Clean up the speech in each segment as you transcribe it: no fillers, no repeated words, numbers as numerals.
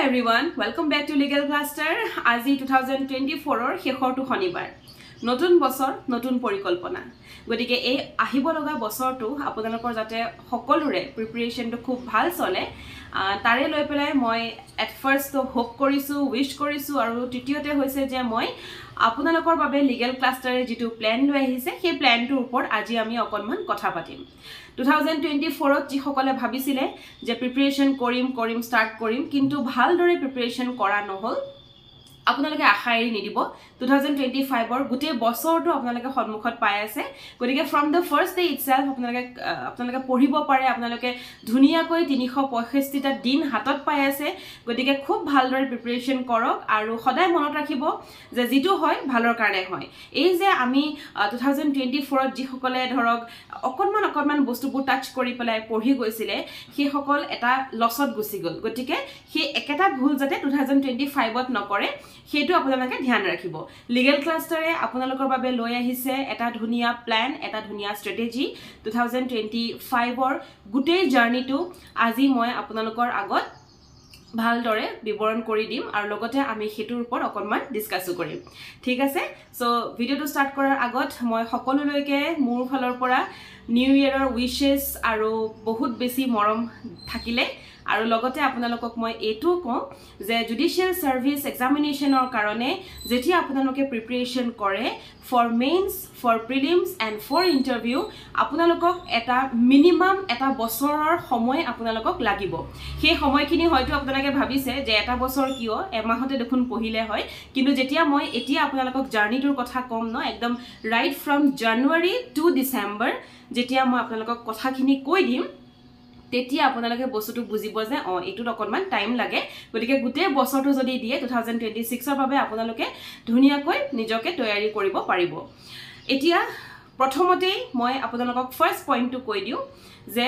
everyone, welcome back to Legal Cluster. আজি 2024 শেষৰটো শনিবাৰ নতুন বছৰ নতুন পৰিকল্পনা গতিকে এই আহিব লগা বছৰটো আপোনালোকৰ যাতে সকলোৰে প্ৰিপাৰেচনটো খুব ভাল চলে তাৰে লৈ পেলাই মই এট ফাৰ্ষ্ট তো হোপ কৰিছো উইশ কৰিছো আৰু তৃতীয়তে হৈছে যে মই আপোনালোকৰ বাবে লিগেল ক্লাষ্টাৰে যেটো প্ল্যান লৈ আহিছে সেই প্ল্যানটোৰ ওপৰত আজি আমি অকনমান কথা পাতিম 2024 ত যি সকলে ভাবিছিলে যে প্ৰিপাৰেচন কৰিম ষ্টাৰ্ট কৰিম কিন্তু ভালদৰে প্ৰিপাৰেচন কৰা নহল আপোনালোকে আশা এৰি নিদিব 2025 ৰ গুটে বছৰটো আপোনালোকে সন্মুখত পাই আছে গতিকে from the first day itself আপোনালোকে পঢ়িব পাৰে আপোনালোকে ধুনিয়াকৈ 365 টা দিন হাতত পাই আছে গতিকে খুব ভালদৰে প্ৰিপাৰেচন কৰক আৰু সদায় মনত ৰাখিব যে যেটো হয় ভালৰ কাৰণে হয় এই যে আমি 2024 ত যি সকলে ধৰক অকনমান বস্তুবোৰ টাচ কৰি পেলাই পঢ়ি গৈছিলে সেই সকল এটা লছত গুচি গল গতিকে সেই একেটা ভুল যাতে 2025 ত নকৰে হেতু আপোনালোকে ধ্যান ৰাখিব লিগেল ক্লাষ্টাৰে আপোনালোকৰ বাবে লৈ আহিছে এটা ধুনিয়া প্ল্যান এটা ধুনিয়া ষ্ট্ৰেটেজি 2025 ৰ গুটেই জাৰ্নিটো আজি মই আপোনালোকৰ আগত ভালদৰে বিৱৰণ কৰি দিম আৰু লগতে আমি হেতুৰ ওপৰত অকনমান ডিসকাসও কৰিম ঠিক আছে সো ভিডিওটো ষ্টাৰ্ট কৰাৰ আগত মই সকলোলৈকে মোৰ ফালৰ পৰা নিউ ইয়াৰৰ উইশেছ আৰু বহুত বেছি মৰম থাকিলে আৰু লগতে আপোনালোকক মই এটো কওঁ যে জুডিশিয়াল সাৰ্ভিস এক্সামিনেশনৰ কাৰণে যেতিয়া আপোনালোকে প্ৰিপাৰেচন কৰে for mains for prelims and for interview আপোনালোকক এটা মিনিমাম এটা বছৰৰ সময় আপোনালোকক লাগিব সেই সময়খিনি হয়তো আপোনালোকে ভাবিছে যে এটা বছৰ কিয় এমাহতে দেখোন পঢ়িলে হয় কিন্তু যেতিয়া মই এতিয়া আপোনালোকক জাৰ্নিটোৰ কথা কম ন একদম right from January to December যেতিয়া মই আপোনালোকক কথাখিনি কৈ দিম তেতিয়া আপোনালোকে বস্তুটো বুজিব যে এটোত অকনমান টাইম লাগে গতিকে গুটে বছৰটো যদি দিয়ে 2026 ৰ বাবে আপোনালোকে ধুনিয়াকৈ নিজকে তৈয়াৰী কৰিব পাৰিব এতিয়া প্ৰথমতে মই আপোনালোকক ফাৰ্স্ট পইণ্টটো কৈ দিও যে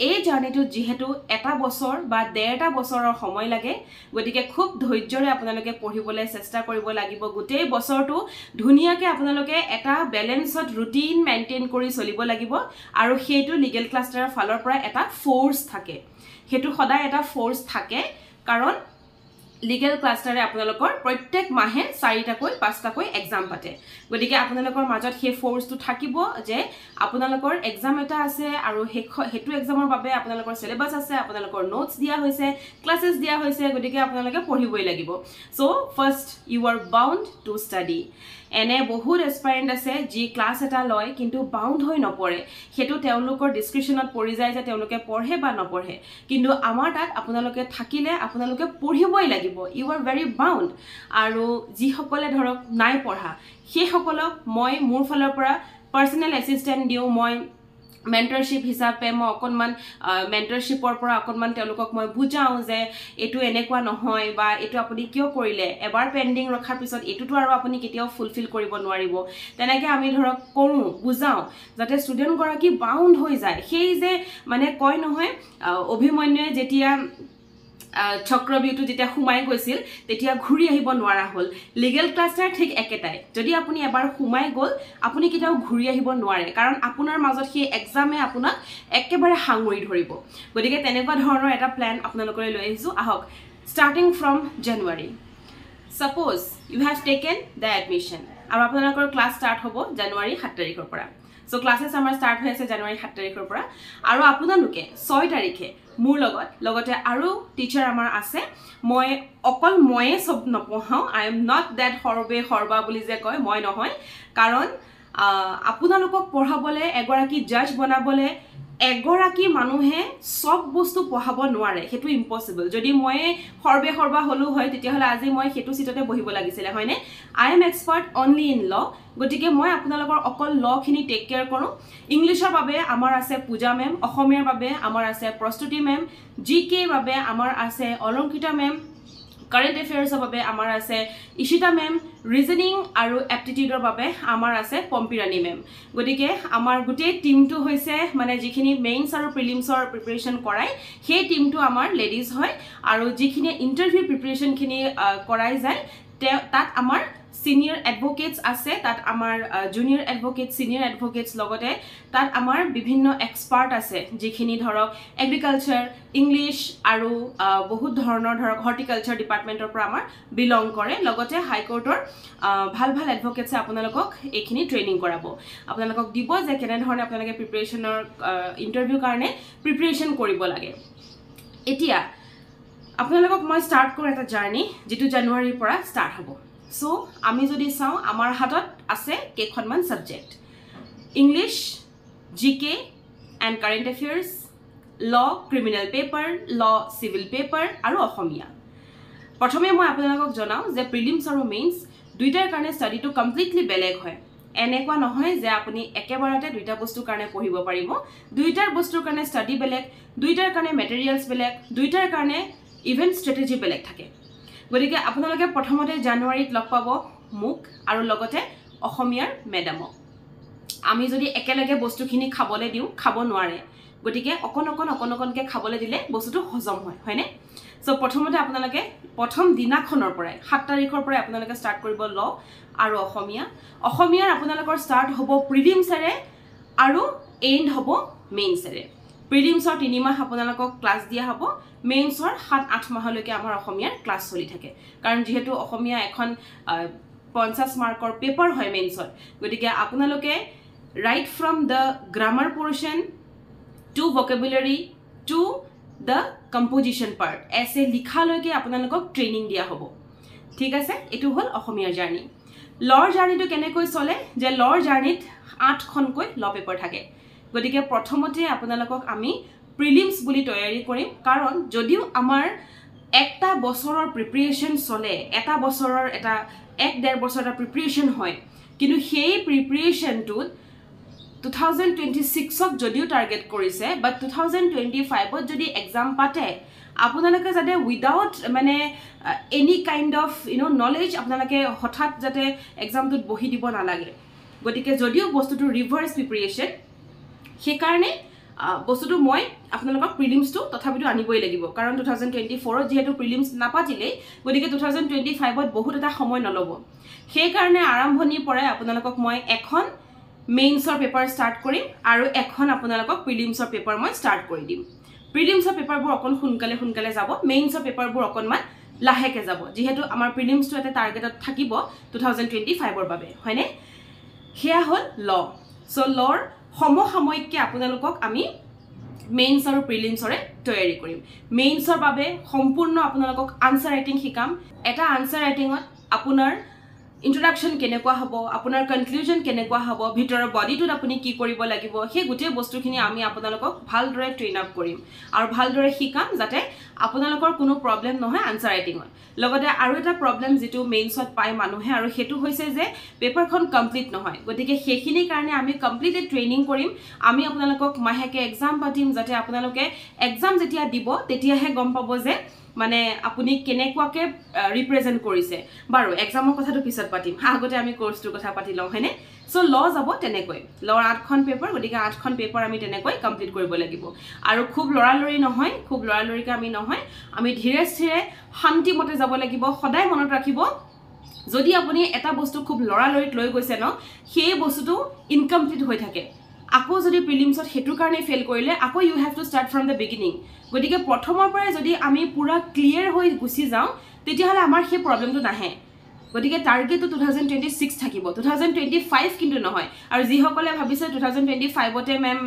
এই জাৰ্নিটো যেহেতু এটা বছৰ বা ডেৰটা বছৰৰ সময় লাগে গতিকে খুব ধৈৰ্যৰে আপোনালোকে পঢ়িবলৈ চেষ্টা কৰিব লাগিব গুটেই বছৰটো ধুনিয়াকৈ আপোনালোকে এটা বেলেন্সড ৰুটিন মেইনটেইন কৰি চলিব লাগিব আৰু হেতু লিগেল ক্লাষ্টাৰৰ ফালৰ পৰা এটা ফোৰ্স থাকে হেতু সদায় এটা ফোৰ্স থাকে কাৰণ লিগেল ক্লাষ্টাৰে আপোনালোকৰ প্ৰত্যেক মাহে 4টাকৈ 5টাকৈ এক্সাম পাতে গতিকে আপোনালোকৰ মাজত হে ফোৰ্সটো থাকিব যে আপোনালোকৰ এক্সাম এটা আছে আৰু হেতু এক্সামৰ বাবে আপোনালোকৰ সিলেবাস আছে আপোনালোকৰ নোটস দিয়া হৈছে ক্লাसेस দিয়া হৈছে গতিকে আপোনালোকে পঢ়িবই লাগিব so first you are bound to study এনে বহুত এসপাইৰেন্ট আছে যি ক্লাস এটা লয় কিন্তু বাউন্ড হৈ নপৰে হেতু তেওঁলোকৰ ডিসক্ৰিপশনত পৰি যায় যে তেওঁলোকে পঢ়ে বা নপঢ়ে কিন্তু আমাৰ তাত আপোনালোকে থাকিলে আপোনালোকে পঢ়িবই লাগিব ইউ আৰ ভেৰি বাউন্ড আৰু যি সকলে ধৰক নাই পঢ়া সেই সকলক মই মোৰ ফালৰ পৰা পাৰ্সোনাল এসিস্ট্যান্ট দিও মই মেন্টৰশিপ হিচাপে মই অকনমান মেন্টৰশিপৰ পৰা অকনমান তেওঁলোকক মই বুজাও যে এটো এনেকুৱা নহয় বা এটো আপুনি কিয় কৰিলে এবাৰ পেন্ডিং ৰখাৰ পিছত এটোটো আৰু আপুনি কেতিয়াও ফুলফিল কৰিব নোৱাৰিব তেনেকৈ আমি ধৰক কৰো বুজাও যাতে ষ্টুডেন্ট গৰাকী বাউন্ড হৈ যায় সেই যে মানে কয় নহয় অভিমন্যুৱে যেতিয়া চক্ৰবিউটো যেতিয়া হুমাই গৈছিল তেতিয়া ঘূৰি আহিব নোৱাৰা হল লিগেল ক্লাষ্টাৰ ঠিক একেটাই যদি আপুনি এবাৰ হুমাই গল আপুনি কিটাও ঘূৰি আহিব নোৱাৰে কাৰণ আপোনাৰ মাজত সেই এক্সামে আপোনাক একেবাৰে হাঙুৰি ধৰিব গতিকে তেনেকুৱা ধৰণৰ এটা প্ল্যান আপোনালোকলৈ লৈ আহিছো আহক starting from January suppose you have taken the admission আৰু আপোনালোকৰ ক্লাস ষ্টাৰ্ট হ'ব জানুৱাৰী 7 তাৰিখৰ পৰা সো ক্লাसेस আমাৰ ষ্টাৰ্ট হৈ আছে জানুৱাৰী 7 তাৰিখৰ পৰা আৰু আপোনালোকে 6 তাৰিখে মোৰ লগতে আৰু টিচাৰ আমাৰ আছে মই অকল ময়ে সব নপঢ়াও আই এম নট দ্যাট হৰবা বুলি যে কয় মই নহয় কাৰণ আপোনালোকক পঢ়াবলে এগৰাকী জাজ বনাবলে এগৰাকী মানুহে সব বস্তু পঢ়াব নোৱাৰে হেতু ইম্পসিবল যদি মই হৰবা হলো হয় তেতিয়া হলে আজি মই হেতু সিটতে বহিব লাগিছিল হয়নে I am expert only in law গতিকে মই আপোনালোকৰ অকল ল খিনি টেক কেয়াৰ কৰো ইংলিশৰ বাবে আমাৰ আছে পূজা মেম অসমীয়াৰ বাবে আমাৰ আছে প্ৰস্তুতি মেম জিকে বাবে আমাৰ আছে অলংকিতা মেম কাৰেন্ট এফেয়াৰ্সৰ বাবে আমাৰ আছে ইশিতা মেম ৰিজনিং আৰু এপ্টিটিউডৰ বাবে আমাৰ আছে পম্পিৰাণী মেম গতিকে আমাৰ গোটেই টিমটো হৈছে মানে যিখিনি মেইনছ আৰু প্ৰিলিমছৰ প্ৰিপাৰেচন কৰাই সেই টিমটো আমাৰ লেডিজ হয় আৰু যিখিনি ইন্টাৰভিউ প্ৰিপাৰেচন খিনি কৰাই যায় তাত আমাৰ সিনিয়ৰ এডভোকেটছ আছে তাত আমাৰ জুনিয়ৰ এডভোকেট সিনিয়ৰ এডভোকেটছ লগতে তাত আমাৰ বিভিন্ন এক্সপাৰ্ট আছে যিখিনি ধৰক এগ্ৰিকালচাৰ ইংলিছ আৰু বহুত ধৰণৰ ধৰক হৰ্টিকালচাৰ ডিপাৰ্টমেণ্টৰ পৰা আমাৰ বিলং কৰে লগতে হাইকোৰ্টৰ ভাল ভাল এডভোকেটছে আপোনালোকক এইখিনি ট্ৰেইনিং কৰাব আপোনালোকক দিব যে কেনে ধৰণে আপোনালোকে প্ৰিপাৰেচনৰ ইণ্টাৰভিউ কাৰণে প্ৰিপাৰেচন কৰিব লাগে এতিয়া আপোনালোকক মই ষ্টাৰ্ট কৰোঁ এটা জাৰ্নি যেটো জানুৱাৰীৰ পৰা ষ্টাৰ্ট হ'ব সো আমি যদি চাওঁ আমাৰ হাতত আছে কেইখনমান সাবজেক্ট ইংলিছ জিকে এণ্ড কাৰেণ্ট এফেয়াৰ্ছ ল ক্ৰিমিনেল পেপাৰ ল সিভিল পেপাৰ আৰু অসমীয়া প্ৰথমে মই আপোনালোকক জনাওঁ যে প্ৰিলিমছ আৰু মেইনছ দুইটাৰ কাৰণে ষ্টাডিটো কমপ্লিটলি বেলেগ হয় এনেকুৱা নহয় যে আপুনি একেবাৰতে দুইটা বস্তুৰ কাৰণে পঢ়িব পাৰিব দুইটাৰ বস্তুৰ কাৰণে ষ্টাডি বেলেগ দুইটাৰ কাৰণে মেটেৰিয়েলছ বেলেগ দুইটাৰ কাৰণে ইভেন্ট ষ্ট্ৰেটেজি বেলেগ থাকে গতিকে আপোনালোকে প্ৰথমতে জানুৱাৰীত লগ পাব মোক আৰু লগতে অসমীয়াৰ মেডামক আমি যদি একেলগে বস্তুখিনি খাবলৈ দিওঁ খাব নোৱাৰে গতিকে অকণকে খাবলৈ দিলে বস্তুটো হজম হয় হয়নে সো প্ৰথমতে আপোনালোকে প্ৰথম দিনাখনৰ পৰাই 7 তাৰিখৰ পৰাই আপোনালোকে ষ্টাৰ্ট কৰিব ল আৰু অসমীয়াৰ আপোনালোকৰ ষ্টাৰ্ট হ'ব প্ৰিলিমছৰে আৰু এণ্ড হ'ব মেইনছৰে প্ৰিলিমছৰ 3 মাহ আপোনালোকক ক্লাছ দিয়া হ'ব মেইনছৰ 7-8 মাহলৈকে আমাৰ অসমীয়াৰ ক্লাছ চলি থাকে কাৰণ যেহেতু অসমীয়া এখন 50 মাৰ্কৰ পেপাৰ হয় মেইনছৰ গতিকে আপোনালোকে write from the grammar portion to vocabulary to the composition part essay লিখালৈকে আপোনালোকক ট্ৰেইনিং দিয়া হ'ব ঠিক আছে এটো হ'ল অসমীয়াৰ জাৰ্নি লৰ জাৰ্নিটো কেনেকৈ চলে যে লৰ জাৰ্নিত 8খনকৈ ল পেপাৰ থাকে গতিকে প্ৰথমতে আপোনালোকক আমি প্ৰিলিমছ বুলি তৈয়াৰী কৰিম কাৰণ যদিও আমাৰ একটা বছৰৰ প্ৰিপাৰেচন চলে এটা বছৰৰ এটা 1.5 বছৰৰ প্ৰিপাৰেচন হয় কিন্তু সেই প্ৰিপাৰেচনটো 2026ক যদিও টাৰ্গেট কৰিছে বাট 2025ত যদি এক্সাম পাতে আপোনালোকে যাতে উইদাউট মানে এনি কাইণ্ড অফ নলেজ আপোনালোকে হঠাৎ যাতে এক্সামটোত বহি দিব নালাগে গতিকে যদিও বস্তুটো ৰিভাৰ্ছ প্ৰিপাৰেচন সেইকাৰণে বস্তুটো মই আপোনালোকক প্ৰিলিমছটো তথাপিতো আনিবই লাগিব কাৰণ 2024ত যেহেতু প্ৰিলিমছ নাপাতিলে গতিকে 2025ত বহুত এটা সময় নলব সেইকাৰণে আৰম্ভণিৰ পৰাই আপোনালোকক মই এখন মেইনছৰ পেপাৰ ষ্টাৰ্ট কৰিম আৰু এখন আপোনালোকক প্ৰিলিমছৰ পেপাৰ মই ষ্টাৰ্ট কৰি দিম প্ৰিলিমছৰ পেপাৰবোৰ অকণ সোনকালে যাব মেইনছৰ পেপাৰবোৰ অকণমান লাহেকে যাব যেহেতু আমাৰ প্ৰিলিমছটো এটা টাৰ্গেটত থাকিব 2025ৰ বাবে হয়নে হেয়া হ'ল ল সো লৰ সমসাময়িককে আপোনালোকক আমি মেইনছ আৰু প্ৰিলিমছৰে তৈয়াৰী কৰিম মেইনছৰ বাবে সম্পূৰ্ণ আপোনালোকক আনসাৰ ৰাইটিং শিকাম এটা আনসাৰ ৰাইটিঙত আপোনাৰ ইন্ট্ৰোডাকশন কেনেকুৱা হ'ব আপোনাৰ কনক্লুজন কেনেকুৱা হ'ব ভিতৰৰ বডিটোত আপুনি কি কৰিব লাগিব সেই গোটেই বস্তুখিনি আমি আপোনালোকক ভালদৰে ট্ৰেইন আপ কৰিম আৰু ভালদৰে শিকাম যাতে আপোনালোকৰ কোনো প্ৰবলেম নহয় আনসাৰ ৰাইটিঙত লগতে আৰু এটা প্ৰবলেম যেটো মেইনছত পাই মানুহে আৰু হেতু হৈছে যে পেপাৰখন কমপ্লিট নহয় গতিকে সেইখিনি কাৰণে আমি কমপ্লিটলি ট্ৰেইনিং কৰিম আমি আপোনালোকক মাহেকে এক্সাম পাতিম যাতে আপোনালোকে এক্সাম যেতিয়া দিব তেতিয়াহে গম পাব যে মানে আপুনি কেনেকুৱাকে ৰিপ্ৰেজেন্ট কৰিছে বাৰু এক্সামৰ কথাটো পিছত পাতিম আগতে আমি কোৰ্সটোৰ কথা পাতি লওঁ হয়নে সো ল যাব তেনেকৈ লৰ 8খন পেপাৰ গতিকে 8খন পেপাৰ আমি তেনেকৈ কমপ্লিট কৰিব লাগিব আৰু খুব লৰালৰি নহয় খুব লৰালৰিকে আমি নহয় আমি ধীৰে স্থিৰে শান্তিমতে যাব লাগিব সদায় মনত ৰাখিব যদি আপুনি এটা বস্তু খুব লৰালৰিত লৈ গৈছে ন সেই বস্তুটো ইনকমপ্লিট হৈ থাকে আকৌ যদি প্ৰিলিমছত হেতু কাৰণে ফেল কৰিলে আকৌ you have to start from the beginning গতিকে প্ৰথমৰ পৰাই যদি আমি পুৰা ক্লিয়াৰ হৈ গুছি যাওঁ তেতিয়াহলে আমাৰ সেই প্ৰবলেমটো নাহে গতিকে টাৰ্গেটটো 2026 থাকিব 2025 কিন্তু নহয় আৰু যিসকলে ভাবিছে 2025তে মেম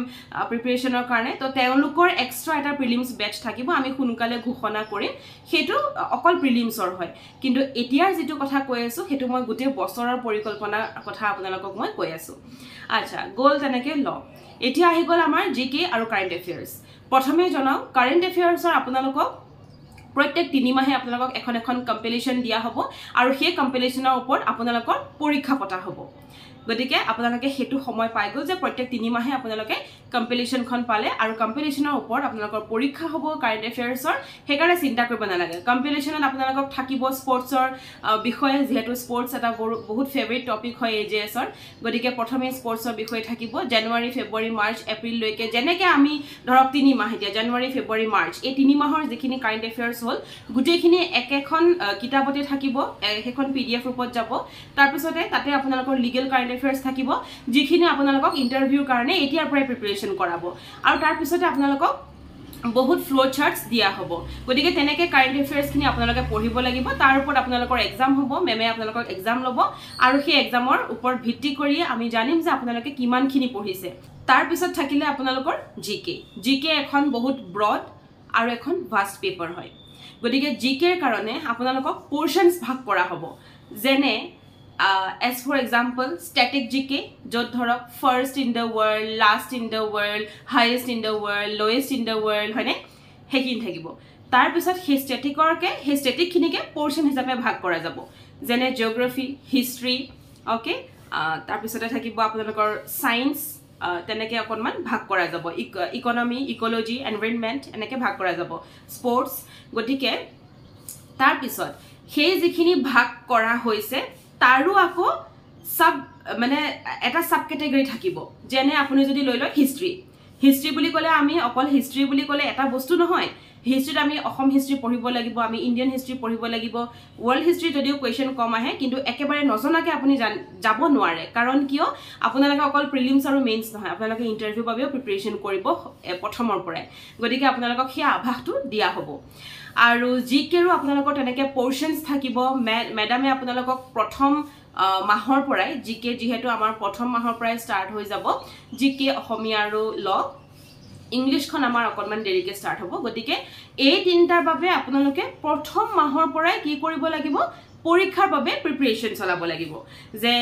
প্ৰিপাৰেচনৰ কাৰণে তো তেওঁলোকৰ এক্সট্ৰা এটা প্ৰিলিমছ বেচ থাকিব আমি সোনকালে ঘোষণা কৰিম হেতু অকল প্ৰিলিমছৰ হয় কিন্তু এতিয়াৰ যেটো কথা কৈ আছো হেতু মই গোটেই বছৰৰ পৰিকল্পনা কথা আপোনালোকক মই কৈ আছো আচ্ছা গোল তেনেকে ল এতিয়া আহি গল আমাৰ জিকে আৰু কাৰেণ্ট এফেয়াৰ্ছ প্ৰথমে জনাও কাৰেণ্ট এফেয়াৰ্ছৰ আপোনালোকক প্ৰত্যেক 3 মাহে আপোনালোকক এখন কম্পিটিশন দিয়া হ'ব আৰু সেই কম্পিটিশনৰ ওপৰত আপোনালোকৰ পৰীক্ষা পতা হ'ব গতিকে আপোনালোকে হেতু সময় পাই গল যে প্ৰত্যেক 3 মাহে আপোনালোকে কম্পিটিশ্যনখন পালে আৰু কম্পিটিশ্যনৰ ওপৰত আপোনালোকৰ পৰীক্ষা হ'ব কাৰেণ্ট এফেয়াৰ্ছৰ সেইকাৰণে চিন্তা কৰিব নালাগে কম্পিটিশ্যনত আপোনালোকক থাকিব স্পৰ্টছৰ বিষয়ে যিহেতু স্পৰ্টছ এটা বহুত ফেভৰেট টপিক হয় AJSৰ গতিকে প্ৰথমে স্পৰ্টছৰ বিষয়ে থাকিব জানুৱাৰী ফেব্ৰুৱাৰী মাৰ্চ এপ্ৰিললৈকে যেনেকৈ আমি ধৰক 3 মাহ এতিয়া জানুৱাৰী ফেব্ৰুৱাৰী মাৰ্চ এই 3 মাহৰ যিখিনি কাৰেণ্ট এফেয়াৰ্ছ হ'ল গোটেইখিনি একেখন কিতাপতে থাকিব সেইখন PDF ৰূপত যাব তাৰপিছতে তাতে আপোনালোকৰ লিগেল কাৰেণ্ট এফেয়াৰ্ছ থাকিব যিখিনি আপোনালোকক ইণ্টাৰভিউৰ কাৰণে এতিয়াৰ পৰাই প্ৰিপাৰেচন কৰাব আৰু তাৰপিছতে আপোনালোকক বহুত ফ্লো চাৰ্টছ দিয়া হ'ব গতিকে তেনেকৈ কাৰেণ্ট এফেয়াৰ্ছখিনি আপোনালোকে পঢ়িব লাগিব তাৰ ওপৰত আপোনালোকৰ এক্সাম হ'ব মেমে আপোনালোকক এক্সাম ল'ব আৰু সেই এক্সামৰ ওপৰত ভিত্তি কৰি আমি জানিম যে আপোনালোকে কিমানখিনি পঢ়িছে তাৰপিছত থাকিলে আপোনালোকৰ জিকে এখন বহুত ব্ৰড আৰু এখন ভাষ্ট পেপাৰ হয় গতিকে জিকেৰ কাৰণে আপোনালোকক পৰ্চনছ ভাগ কৰা হ'ব যেনে as for example static GK য'ত ধৰক first in the world last in the world highest in the world lowest in the world হয়নে হেকিন থাকিব তাৰপিছত সেই ষ্টেটিকখিনিকে পৰ্চন হিচাপে ভাগ কৰা যাব যেনে জিঅ'গ্ৰাফি হিষ্ট্ৰী অ'কে তাৰপিছতে থাকিব আপোনালোকৰ ছায়েন্স তেনেকৈ অকণমান ভাগ কৰা যাব ইকনমি ইক'লজি এনভাইৰনমেণ্ট এনেকৈ ভাগ কৰা যাব স্পৰ্টছ গতিকে তাৰপিছত সেই যিখিনি ভাগ কৰা হৈছে তাৰো আকৌ মানে এটা সাব ক্যাটাগৰী থাকিব যেনে আপুনি যদি লৈ লয় হিষ্ট্ৰী বুলি ক'লে আমি অকল হিষ্ট্ৰী বুলি ক'লে এটা বস্তু নহয় হিষ্ট্ৰীত আমি অসম হিষ্ট্ৰী পঢ়িব লাগিব আমি ইণ্ডিয়ান হিষ্ট্ৰী পঢ়িব লাগিব ওয়াৰ্ল্ড হিষ্ট্ৰী যদিও কোৱেশ্চন কম আহে কিন্তু একেবাৰে নজনাকে আপুনি যাব নোৱাৰে কাৰণ কিয় আপোনালোকে অকল প্ৰিলিমছ আৰু মেইনছ নহয় আপোনালোকে ইণ্টাৰভিউ বাবেও প্ৰিপাৰেচন কৰিব প্ৰথমৰ পৰাই গতিকে আপোনালোকক সেই আভাসটো দিয়া হ'ব আৰু জিকেৰো আপোনালোকৰ তেনেকৈ পৰ্চনছ থাকিব মেডামে আপোনালোকক প্ৰথম মাহৰ পৰাই জিকে যিহেতু আমাৰ প্ৰথম মাহৰ পৰাই ষ্টাৰ্ট হৈ যাব জিকে অসমীয়া আৰু ল ইংলিছখন আমাৰ অকণমান দেৰিকৈ ষ্টাৰ্ট হ'ব গতিকে এই তিনিটাৰ বাবে আপোনালোকে প্ৰথম মাহৰ পৰাই কি কৰিব লাগিব পৰীক্ষাৰ বাবে প্ৰিপাৰেচন চলাব লাগিব যে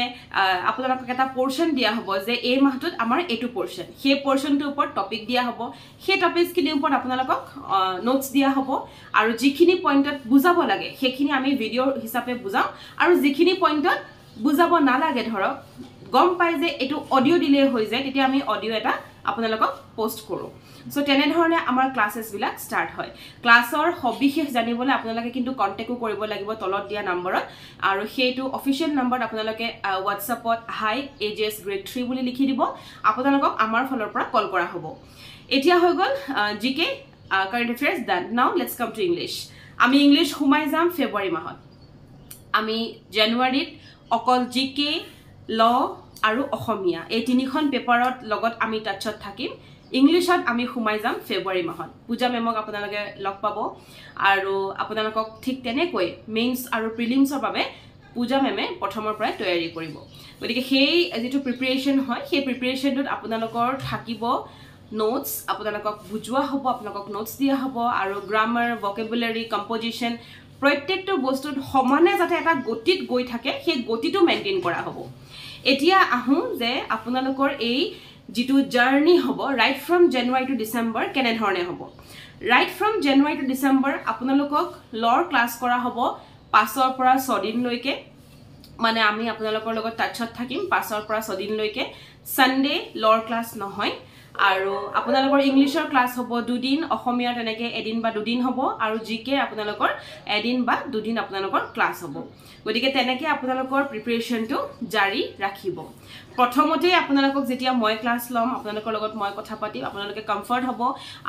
আপোনালোকক এটা পৰ্চন দিয়া হ'ব যে এই মাহটোত আমাৰ এইটো পৰ্চন সেই পৰ্চনটোৰ ওপৰত টপিক দিয়া হ'ব সেই টপিকখিনিৰ ওপৰত আপোনালোকক নোটছ দিয়া হ'ব আৰু যিখিনি পইণ্টত বুজাব লাগে সেইখিনি আমি ভিডিঅ' হিচাপে বুজাওঁ আৰু যিখিনি পইণ্টত বুজাব নালাগে ধৰক গম পাই যে এইটো অডিঅ' দিলে হৈ যায় তেতিয়া আমি অডিঅ' এটা আপোনালোকক পোষ্ট কৰোঁ সো তেনেধৰণে আমাৰ ক্লাছেছবিলাক ষ্টাৰ্ট হয় ক্লাছৰ সবিশেষ জানিবলৈ আপোনালোকে কিন্তু কণ্টেক্টো কৰিব লাগিব তলত দিয়া নম্বৰত আৰু সেইটো অফিচিয়েল নম্বৰত আপোনালোকে হোৱাটছআপত হাই AJS গ্ৰেড 3 বুলি লিখি দিব আপোনালোকক আমাৰ ফালৰ পৰা কল কৰা হ'ব এতিয়া হৈ গ'ল জিকে কাৰেণ্ট এফেয়াৰ্ছ ডান নাও লেটছ কাম টু ইংলিছ আমি ইংলিছ সোমাই যাম ফেব্ৰুৱাৰী মাহত আমি জানুৱাৰীত অকল জিকে ল আৰু অসমীয়া এই তিনিখন পেপাৰত লগত আমি টাচত থাকিম ইংলিছত আমি সোমাই যাম ফেব্ৰুৱাৰী মাহত পূজা মেমক আপোনালোকে লগ পাব আৰু আপোনালোকক ঠিক তেনেকৈ মেইনছ আৰু প্ৰিলিমছৰ বাবে পূজা মেমে প্ৰথমৰ পৰাই তৈয়াৰী কৰিব গতিকে সেই যিটো প্ৰিপাৰেচন হয় সেই প্ৰিপাৰেচনটোত আপোনালোকৰ থাকিব নোটছ আপোনালোকক বুজোৱা হ'ব আপোনালোকক নোটছ দিয়া হ'ব আৰু গ্ৰামাৰ ভকেবুলাৰী কম্পজিশ্যন প্ৰত্যেকটো বস্তুত সমানে যাতে এটা গতিত গৈ থাকে সেই গতিটো মেইনটেইন কৰা হ'ব এতিয়া আহোঁ যে আপোনালোকৰ এই যিটো জাৰ্নি হ'ব right from January to December কেনেধৰণে হ'ব right from January to December আপোনালোকক লৰ ক্লাছ কৰা হ'ব 5ৰ পৰা 6 দিনলৈকে মানে আমি আপোনালোকৰ লগত টাচত থাকিম 5ৰ পৰা 6 দিনলৈকে সানডে লৰ ক্লাছ নহয় আৰু আপোনালোকৰ ইংলিছৰ ক্লাছ হ'ব 2 দিন অসমীয়াৰ তেনেকৈ এদিন বা 2 দিন হ'ব আৰু জিকে আপোনালোকৰ এদিন বা 2 দিন আপোনালোকৰ ক্লাছ হ'ব গতিকে তেনেকৈ আপোনালোকৰ প্ৰিপাৰেচনটো জাৰি ৰাখিব প্ৰথমতে আপোনালোকক যেতিয়া মই ক্লাছ ল'ম আপোনালোকৰ লগত মই কথা পাতিম আপোনালোকে কমফৰ্ট হ'ব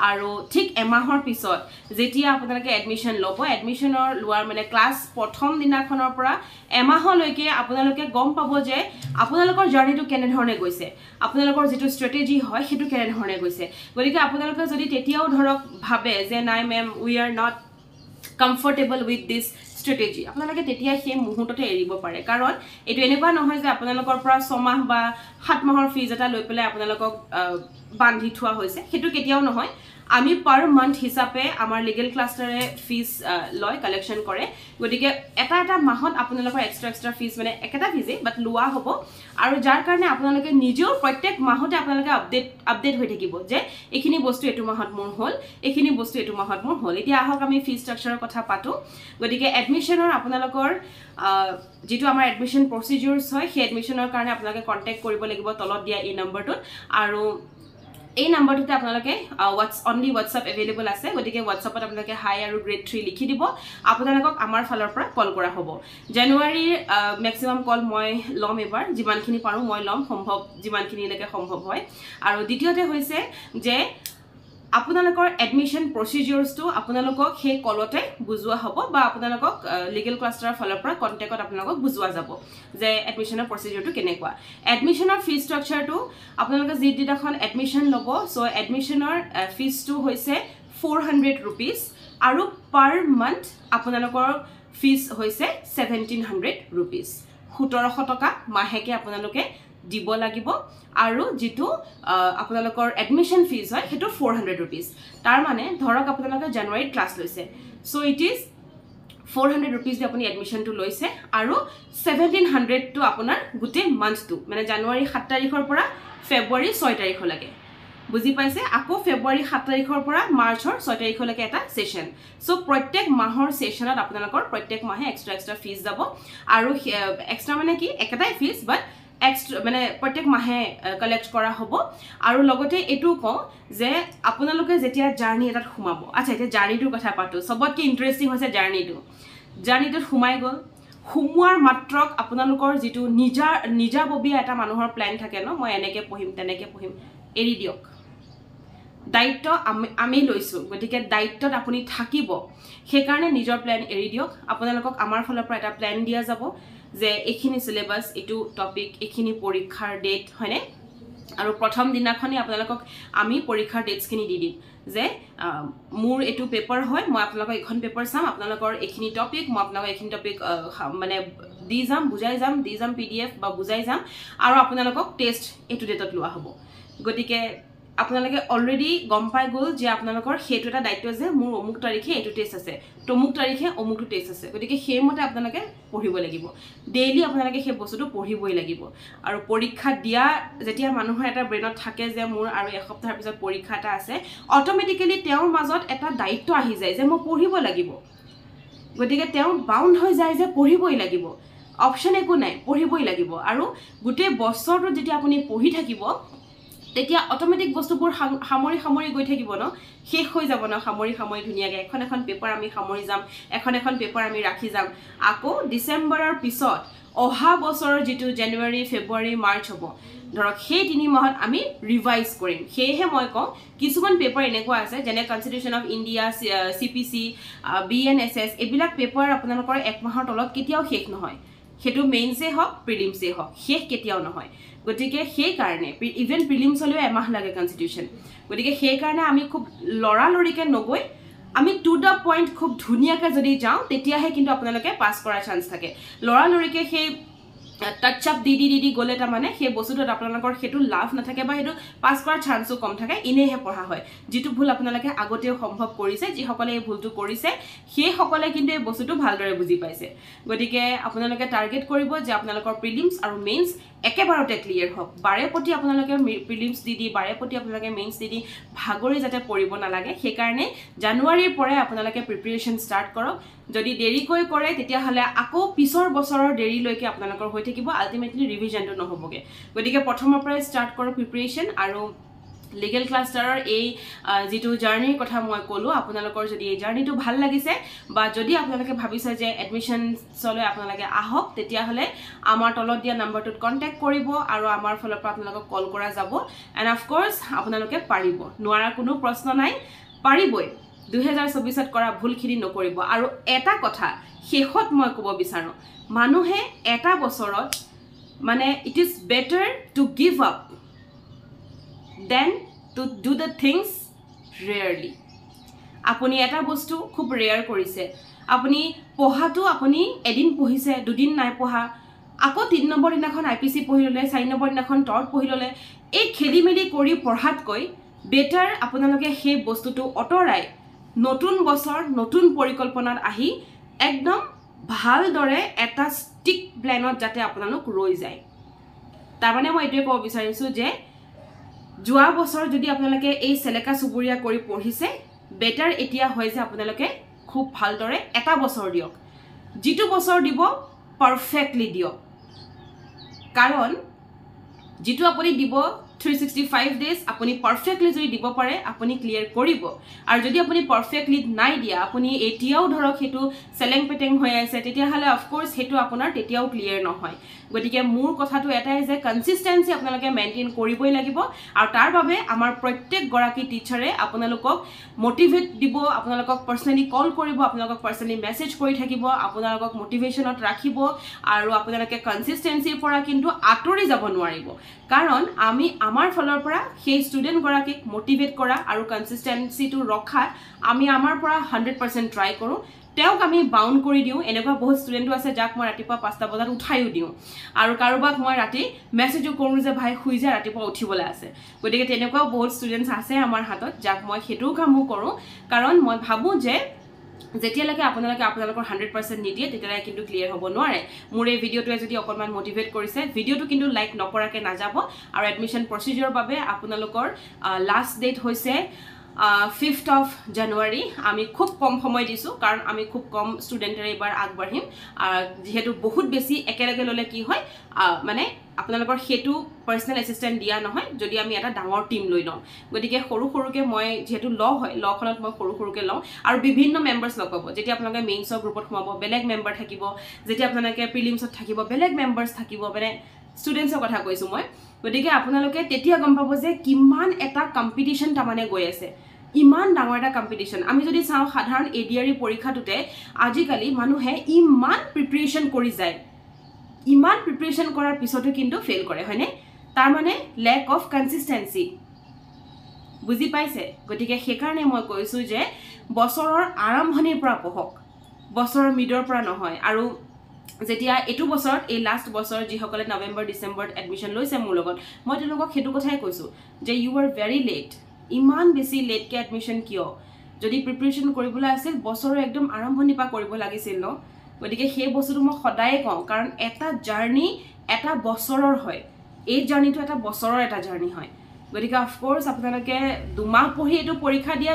আৰু ঠিক এমাহৰ পিছত যেতিয়া আপোনালোকে এডমিশ্যন ল'ব এডমিশ্যনৰ লোৱাৰ মানে ক্লাছ প্ৰথম দিনাখনৰ পৰা এমাহলৈকে আপোনালোকে গম পাব যে আপোনালোকৰ জাৰ্নিটো কেনেধৰণে গৈছে আপোনালোকৰ যিটো ষ্ট্ৰেটেজি হয় সেইটো কেনেধৰণে গৈছে গতিকে আপোনালোকে যদি তেতিয়াও ধৰক ভাবে যে নাই ma'am we are not comfortable with this strategy আপোনালোকে তেতিয়া সেই মুহূৰ্ততে এৰিব পাৰে কাৰণ এইটো এনেকুৱা নহয় যে আপোনালোকৰ পৰা 6 মাহ বা 7 মাহৰ ফিজ এটা লৈ পেলাই আপোনালোকক বান্ধি থোৱা হৈছে সেইটো কেতিয়াও নহয় আমি পাৰ মান্থ হিচাপে আমাৰ লিগেল ক্লাষ্টাৰে ফিজ লয় কালেকশ্যন কৰে গতিকে এটা মাহত আপোনালোকৰ এক্সট্ৰা ফিজ মানে একেটা ফিজে বাট লোৱা হ'ব আৰু যাৰ কাৰণে আপোনালোকে নিজেও প্ৰত্যেক মাহতে আপোনালোকে আপডেট হৈ থাকিব যে এইখিনি বস্তু এইটো মাহত মোৰ হ'ল এইখিনি বস্তু এইটো মাহত মোৰ হ'ল এতিয়া আহক আমি ফিজ ষ্ট্ৰাকচাৰৰ কথা পাতোঁ গতিকে এডমিশ্যনৰ আপোনালোকৰ যেটো আমাৰ এডমিশ্যন প্ৰচিডিউৰছ হয় সেই এডমিশ্যনৰ কাৰণে আপোনালোকে কন্টেক্ট কৰিব লাগিব তলত দিয়া এই নম্বৰটোত আৰু এই নাম্বাৰটোতে আপোনালোকে অনলি হোৱাটছআপ এভেইলেবল আছে গতিকে হোৱাটছআপত আপোনালোকে হাই আৰু গ্ৰেড 3 লিখি দিব আপোনালোকক আমাৰ ফালৰ পৰা কল কৰা হ'ব জানুৱাৰীৰ ম্যাক্সিমাম কল মই লম এবাৰ যিমানখিনি পাৰো মই লম সম্ভৱ যিমানখিনিলৈকে সম্ভৱ হয় আৰু দ্বিতীয়তে হৈছে যে আপোনালোকৰ এডমিশন প্ৰচিডিউৰছটো আপোনালোকক সেই কলতে বুজোৱা হ'ব বা আপোনালোকক লিগেল ক্লাষ্টাৰৰ ফালৰ পৰা কন্টেক্টত আপোনালোকক বুজোৱা যাব যে এডমিশনৰ প্ৰচিডিউৰটো কেনেকুৱা এডমিশনৰ ফি ষ্ট্ৰাকচাৰটো আপোনালোকে যি দিনাখন এডমিশন ল'ব সো এডমিশনৰ ফিজটো হৈছে 400 rupees আৰু পাৰ মান্থ আপোনালোকৰ ফিজ হৈছে 1700 rupees 1700 টকা মাহেকে আপোনালোকে দিব লাগিব আৰু যেটো আপোনালোকৰ এডমিশন ফিজ হয় হেতু 400 rupees তাৰ মানে ধৰক আপোনালোকে জানুৱাৰীত ক্লাছ লৈছে সো ইট ইজ 400 rupees দি আপুনি এডমিশনটো লৈছে আৰু 1700 টো আপোনাৰ গুটে মান্থটো মানে জানুৱাৰী 7 তাৰিখৰ পৰা ফেব্ৰুৱাৰী 6 তাৰিখলৈকে বুজি পাইছে আকৌ ফেব্ৰুৱাৰী 7 তাৰিখৰ পৰা মাৰ্চৰ 6 তাৰিখলৈকে এটা সেশন সো প্ৰত্যেক মাহৰ সেশনত আপোনালোকৰ প্ৰত্যেক মাহে এক্সট্ৰা ফিজ যাব আৰু এক্সট্ৰা মানে কি একেটাই ফিজ বাট এক্সট্ৰা মানে প্ৰত্যেক মাহে কালেক্ট কৰা হ'ব আৰু লগতে এটো কওঁ যে আপোনালোকে যেতিয়া জাৰ্নি এটাত সোমাব আচ্ছা এটা জাৰ্নিটোৰ কথা পাতো সবতকৈ ইন্টাৰেষ্টিং হৈছে জাৰ্নিটোত সোমাই গ'ল হুমুৱাৰ মাত্ৰক আপোনালোকৰ যেটো নিজাববীয়া এটা মানুহৰ প্ল্যান থাকে ন মই এনেকে পঢ়িম তেনেকে পঢ়িম এৰি দিয়ক দায়িত্ব আমি লৈছো গতিকে দায়িত্বত আপুনি থাকিব সেই কাৰণে নিজৰ প্ল্যান এৰি দিয়ক আপোনালোকক আমাৰ ফালৰ পৰা এটা প্ল্যান দিয়া যাব যে এখিনি সিলেবাস এটো টপিক এখিনি পৰীক্ষাৰ ডেট হয়নে আৰু প্ৰথম দিনাখনি আপোনালোকক আমি পৰীক্ষাৰ ডেটছখিনি দি দিম যে মোৰ এটো পেপাৰ হয় মই আপোনালোকক এখন পেপাৰ চাম আপোনালোকৰ এখিনি টপিক মই আপোনালোকক এখিনি টপিক মানে দি যাম বুজাই যাম দি যাম পিডিএফ বা বুজাই যাম আৰু আপোনালোকক টেষ্ট এটো ডেটত লোৱা হ'ব গতিকে আপোনালোকে অলৰেডি গম পাই গল যে আপোনালোকৰ হেতু এটা দায়িত্ব যে মোৰ অমুক তাৰিখে এটো টেষ্ট আছে তমুক তাৰিখে অমুকটো টেষ্ট আছে গতিকে হেমতে আপোনালোকে পঢ়িব লাগিব ডেইলি আপোনালোকে হে বস্তুটো পঢ়িবই লাগিব আৰু পৰীক্ষা দিয়া যেতিয়া মানুহৰ এটা ব্ৰেইনত থাকে যে মোৰ আৰু এসপ্তাহৰ পিছত পৰীক্ষা এটা আছে অটোমেটিক্যালি তেওঁৰ মাজত এটা দায়িত্ব আহি যায় যে মই পঢ়িব লাগিব গতিকে তেওঁ বাউন্ড হৈ যায় যে পঢ়িবই লাগিব অপচন একো নাই পঢ়িবই লাগিব আৰু গুটে বছৰটো যেতিয়া আপুনি পঢ়ি থাকিব তেতিয়া অটোমেটিক বস্তুবোৰ সামৰি গৈ থাকিব ন শেষ হৈ যাব ন সামৰি ধুনিয়াকে এখন পেপাৰ আমি সামৰি যাম এখন পেপাৰ আমি ৰাখি যাম আকৌ ডিসেম্বৰৰ পিছত অহা বছৰৰ যেটো জানুৱাৰী ফেব্ৰুৱাৰী মাৰ্চ হ'ব ধৰক সেই 3 মাহত আমি ৰিভাইজ কৰিম হেহে মই কওঁ কিছুমান পেপাৰ এনেকুৱা আছে যেনে Constitution of India CPC BNSS এবিলাক পেপাৰ আপোনালোকৰ এক মাহৰ তলত কেতিয়াও শেষ নহয় হেতু মেইনসে হক প্ৰিলিমসে হক শেষ কেতিয়াও নহয় গতিকে সেই কাৰণে ইভেন প্ৰিলিমছ হলেও এমাহ লাগে কনস্টিটিউশন গতিকে সেই কাৰণে আমি খুব লৰালৰিকে নগৈ আমি টু দা পইণ্ট খুব ধুনিয়াকে যদি যাও তেতিয়াহে কিন্তু আপোনালোকে পাস কৰাৰ চান্স থাকে লৰালৰিকে সেই টাচ আপ দি গলে তা মানে সেই বস্তুটো আপোনালোকৰ হেতু লাভ নাথাকে বা হেতু পাস কৰাৰ চান্সও কম থাকে ইনেহে পঢ়া হয় যেটো ভুল আপোনালোকে আগতেও সম্ভৱ কৰিছে যি সকলে এই ভুলটো কৰিছে সেই সকলে কিন্তু এই বস্তুটো ভালদৰে বুজি পাইছে গতিকে আপোনালোকে টাৰ্গেট কৰিব যে আপোনালোকৰ প্ৰিলিমছ আৰু মেইনছ একেবাৰতে ক্লিয়াৰ হওক বাৰে প্ৰতি আপোনালোকে প্ৰিলিমছ দি বাৰে প্ৰতি আপোনালোকে মেইনছ দি ভাগৰি যাতে পৰিব নালাগে সেই কাৰণে জানুৱাৰীৰ পৰাই আপোনালোকে প্ৰিপাৰেচন ষ্টাৰ্ট কৰক যদি দেৰিকৈ কৰে তেতিয়া হলে আকৌ পিছৰ বছৰৰ দেৰিলৈকে আপোনালোকৰ হৈ থাকিব আলটিমেটলি ৰিভিজনটো নহবগে গতিকে প্ৰথমৰ পৰাই ষ্টাৰ্ট কৰক প্ৰিপাৰেচন আৰু লিগেল ক্লাষ্টাৰৰ এই যেটো জাৰ্নিৰ কথা মই কলো আপোনালোকৰ যদি এই জাৰ্নিটো ভাল লাগিছে বা যদি আপোনালোকে ভাবিছে যে এডমিশন চলে আপোনালোকে আহক তেতিয়া হলে আমাৰ তলত দিয়া নম্বৰটোত কন্টাক্ট কৰিব আৰু আমাৰ ফালৰ পৰা আপোনালোকক কল কৰা যাব এন্ড অফ কোৰ্স আপোনালোকে পাৰিব নোৱাৰা কোনো প্ৰশ্ন নাই পাৰিবই 2024ত কৰা ভুলখিনি নকৰিব আৰু এটা কথা শেষত মই ক'ব বিচাৰো মানুহে এটা বছৰত মানে it is better to give up than to do the things rarely আপুনি এটা বস্তু খুব ৰেয়াৰ কৰিছে আপুনি পঢ়াটো আপুনি এদিন পঢ়িছে দুদিন নাই পঢ়া আকৌ 3 নম্বৰ দিনাখন আইপিসি পঢ়ি ললে 4 নম্বৰ দিনাখন টৰ্ট পঢ়ি ললে এই খেলিমেলি কৰি পঢ়াতকৈ বেটাৰ আপোনালোকে সেই বস্তুটো অটৰাই নতুন বছৰ নতুন পৰিকল্পনাত আহি একদম ভালদৰে এটা ষ্টিক প্ল্যানত যাতে আপোনালোক ৰৈ যায় তাৰ মানে মই এটোৱে ক'ব বিচাৰিছো যে যোৱা বছৰ যদি আপোনালোকে এই সেলেকা সুবুৰিয়া কৰি পঢ়িছে বেটাৰ এতিয়া হয় যে আপোনালোকে খুব ভালদৰে এটা বছৰ দিয়ক যেটো বছৰ দিব পাৰফেক্টলি দিয়ক কাৰণ যেটো আপুনি দিব 365 days আপুনি পারফেক্টলি যদি দিব পারে আপুনি ক্লিয়ার করিব আর যদি আপুনি পারফেক্টলি নাই দিয়া আপুনি এতিয়াও ধরক হেতু সেলেং পেটেং হয়ে আছে তেতিয়া হলে অফ কোর্স হেতু আপোনাৰ তেতিয়াও ক্লিয়াৰ নহয় গতিকে মোৰ কথাটো এটাই যে কনসিস্টেন্সি আপোনালোকে মেইনটেইন কৰিবই লাগিব আৰু তাৰ বাবে আমাৰ প্ৰত্যেক গৰাকী টিচাৰে আপোনালোকক মোটিভেট দিব আপোনালোকক পাৰ্সোনালি কল কৰিব আপোনালোকক পাৰ্সোনালি মেসেজ কৰি থাকিব আপোনালোকক মোটিভেশনত ৰাখিব আৰু আপোনালোকে কনসিস্টেন্সিৰ পৰা কিন্তু আতৰি যাব নোৱাৰিব কাৰণ আমি আমাৰ ফলৰ পৰা সেই ষ্টুডেন্ট গৰাকীক মোটিভেট কৰা আৰু কনসিস্টেন্সিটো ৰখাত আমি আমাৰ পৰা 100% ট্ৰাই কৰো তেওক আমি বাউন্ড কৰি দিও এনেকুৱা বহুত ষ্টুডেন্টও আছে যাক মই ৰাতিপুৱা 5টা বজাত উঠাইও দিও আৰু কাৰোবাক মই ৰাতি মেসেজও কৰো যে ভাই শুই যা ৰাতিপুৱা উঠিবলৈ আছে গতিকে তেনেকুৱা বহুত ষ্টুডেন্টস আছে আমাৰ হাতত যাক মই হেতু কামও কৰো কাৰণ মই ভাবো যে যেতিয়ালৈকে আপোনালোকে আপোনালোকৰ 100% নিদিয়ে তেতিয়ালৈকে কিন্তু ক্লিয়াৰ হ'ব নোৱাৰে মোৰ এই ভিডিওটোৱে যদি অকমান মোটিভেট কৰিছে ভিডিওটো কিন্তু লাইক নকৰাকে নাযাব আৰু এডমিশন প্ৰসিডিউৰ বাবে আপোনালোকৰ লাষ্ট ডেট হৈছে 5th of January আমি খুব কম সময় দিছো কাৰণ আমি খুব কম ষ্টুডেন্টৰে এবাৰ আগবাঢ়িম যেহেতু বহুত বেছি একেলগে ললে কি হয় মানে আপোনালোকৰ হেতু পাৰ্সোনাল এসিস্ট্যান্ট দিয়া নহয় যদি আমি এটা ডাঙৰ টিম লৈ লওঁ গতিকে সৰু সৰুকে মই যেহেতু ল হয় লখনত মই সৰু সৰুকে লওঁ আৰু বিভিন্ন মেম্বাৰ্স লগ পাব যেতিয়া আপোনালোকে মেইনছৰ গ্ৰুপত সোমাব বেলেগ মেম্বাৰ থাকিব যেতিয়া আপোনালোকে প্ৰিলিমছত থাকিব বেলেগ মেম্বাৰ্স থাকিব মানে ষ্টুডেন্টছৰ কথা কৈছো মই গতিকে আপোনালোকে তেতিয়া গম পাব যে কিমান এটা কম্পিটিশন তামানে গৈ আছে ইমান ডাঙৰ এটা কম্পিটিশন আমি যদি চাও সাধাৰণ এডিআৰই পৰীক্ষাটোতে আজিকালি মানুহে ইমান প্ৰিপাৰেচন কৰি যায় ইমান প্ৰিপাৰেচন কৰাৰ পিছতো কিন্তু ফেল কৰে হয়নে তাৰ মানে ল্যাক অফ কনসিস্টেন্সি বুজি পাইছে গতিকে হেকাৰণে মই কৈছো যে বছৰৰ আৰম্ভণিৰ পৰা পঢ়ক বছৰৰ মিডৰ পৰা নহয় আৰু যেতিয়া এটো বছৰত এই লাষ্ট বছৰ যি সকলে নৱেম্বৰ ডিসেম্বৰত এডমিশন লৈছে মোৰ লগত মই তেওঁলোকক হেতু কথাই কৈছো যে ইউ আৰ ভেৰি লেট ইমান বেছি লেট কে এডমিশন কিয় যদি প্ৰিপাৰেচন কৰিবলৈ আছিল বছৰৰ একদম আৰম্ভণি পা কৰিব লাগিছিল ন গতিকে সেই বস্তুটো মই সদায় কওঁ কাৰণ এটা জাৰ্নি এটা বছৰৰ হয় এই জাৰ্নিটো এটা বছৰৰ এটা জাৰ্নি হয় গতিকে অফ কোৰ্স আপোনালোকে দুমাহ পঢ়ি এটো পৰীক্ষা দিয়া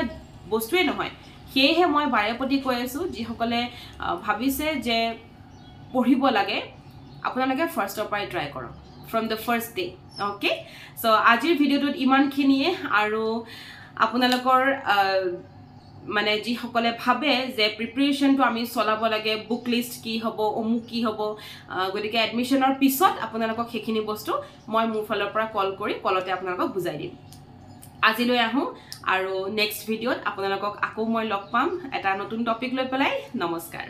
বস্তুৱে নহয় সেয়েহে মই বাৰেপতি কৈ আছো যি সকলে ভাবিছে যে পঢ়িব লাগে আপোনালোকে ফাৰ্ষ্টৰ পৰাই ট্ৰাই কৰক from the first day okay so আজিৰ ভিডিওটোত ইমানখিনিয়ে আৰু আপোনালোকৰ মানে যি সকলে ভাবে যে প্ৰিপাৰেচনটো আমি চলাব লাগে বুক লিষ্ট কি হ'ব অমুক কি হ'ব গতিকে এডমিশনৰ পিছত আপোনালোকক হেখিনি বস্তু মই মোৰ ফালৰ পৰা কল কৰি কলতে আপোনালোকক বুজাই দিম আজিলৈ আহো আৰু নেক্সট ভিডিওত আপোনালোকক আকৌ মই লগ পাম এটা নতুন টপিক লৈ পেলাই নমস্কাৰ